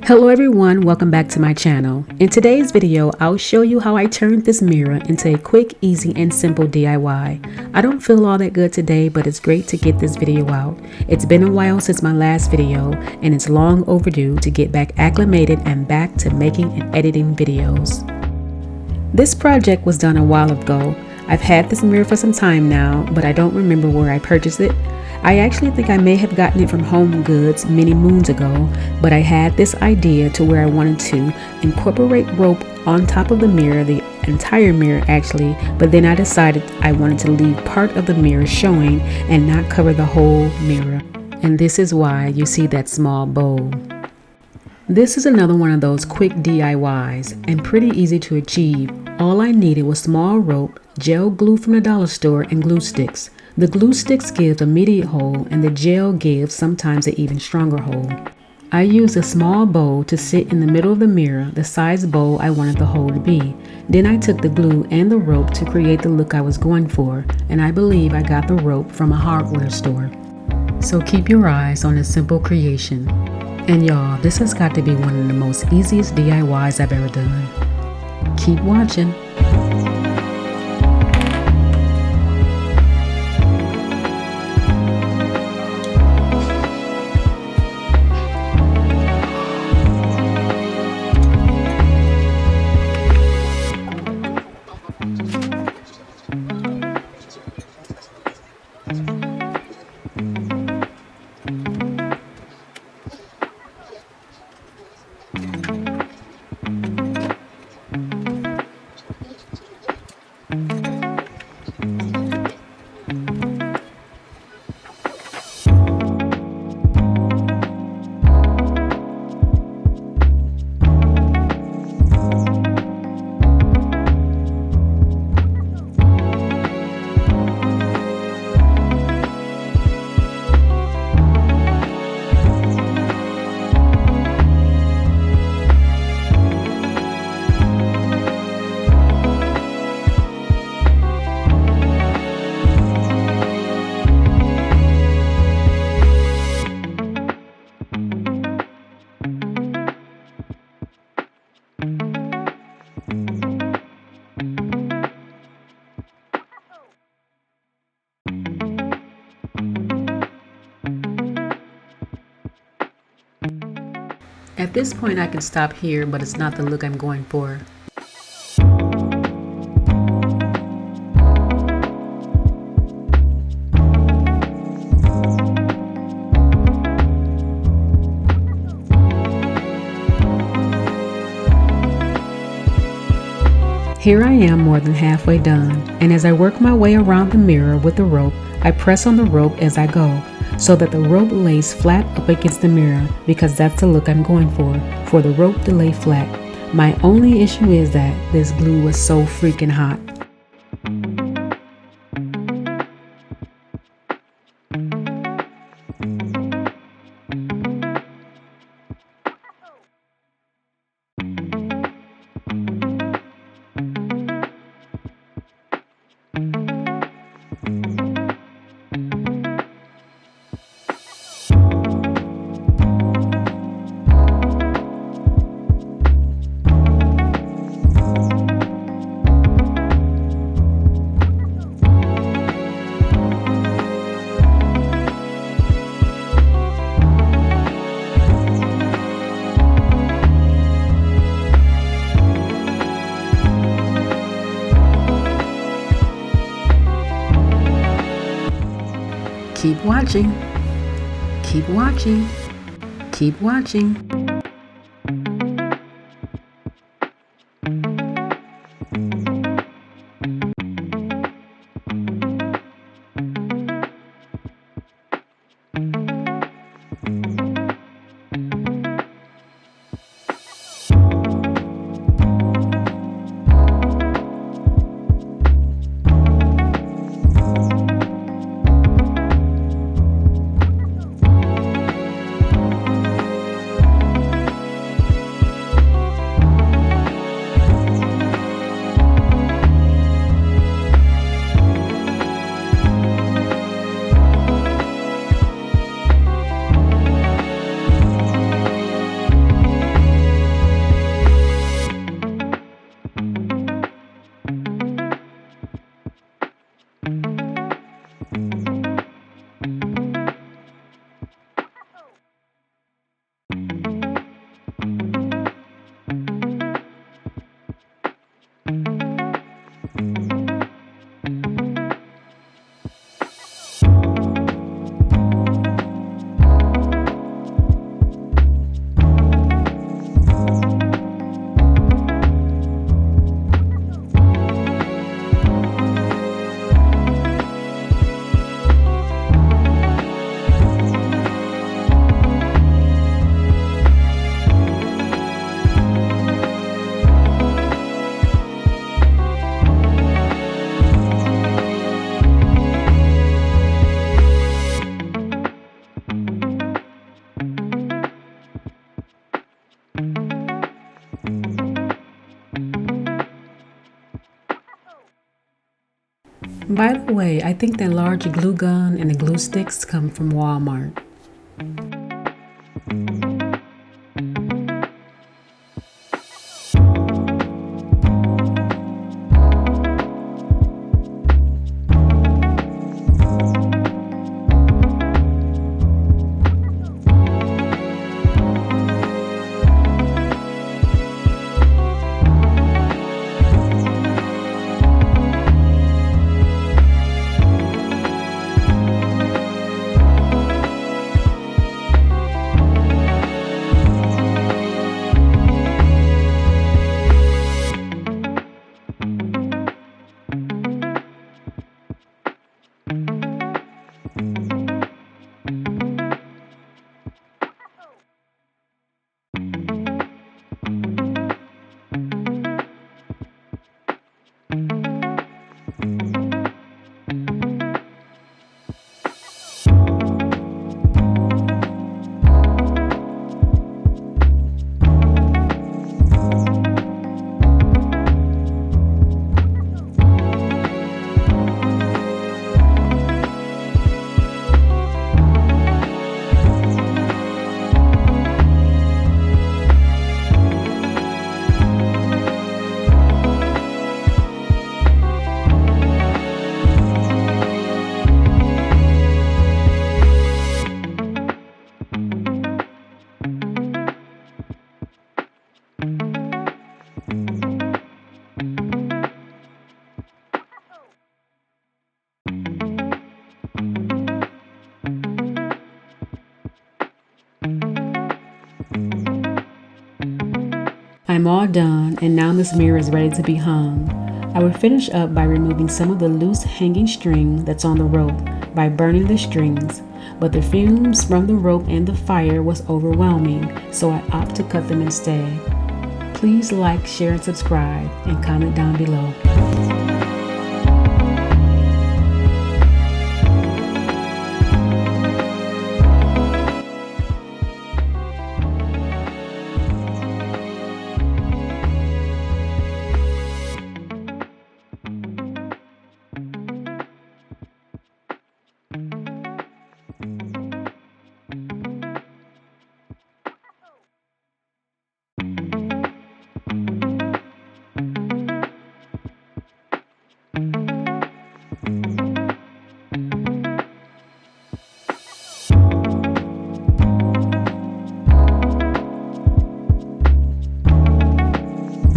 Hello everyone, welcome back to my channel. In today's video, I'll show you how I turned this mirror into a quick, easy, and simple DIY. I don't feel all that good today, but it's great to get this video out. It's been a while since my last video, and it's long overdue to get back acclimated and back to making and editing videos. This project was done a while ago. I've had this mirror for some time now, but I don't remember where I purchased it. I actually think I may have gotten it from Home Goods many moons ago, but I had this idea to where I wanted to incorporate rope on top of the mirror, the entire mirror actually, but then I decided I wanted to leave part of the mirror showing and not cover the whole mirror. And this is why you see that small bowl. This is another one of those quick DIYs and pretty easy to achieve. All I needed was small rope, gel glue from the dollar store, and glue sticks. The glue sticks give immediate hold and the gel gives sometimes an even stronger hold. I used a small bowl to sit in the middle of the mirror, the size bowl I wanted the hole to be. Then I took the glue and the rope to create the look I was going for, and I believe I got the rope from a hardware store. So keep your eyes on this simple creation. And y'all, this has got to be one of the most easiest DIYs I've ever done. Keep watching. At this point I can stop here, but it's not the look I'm going for. Here I am more than halfway done, and as I work my way around the mirror with the rope, I press on the rope as I go, so that the rope lays flat up against the mirror, because that's the look I'm going for the rope to lay flat. My only issue is that this glue was so freaking hot. Keep watching, keep watching, keep watching. By the way, I think that large glue gun and the glue sticks come from Walmart. I'm all done, and now this mirror is ready to be hung. I will finish up by removing some of the loose hanging string that's on the rope by burning the strings, but the fumes from the rope and the fire was overwhelming, so I opt to cut them instead. Please like, share, and subscribe, and comment down below.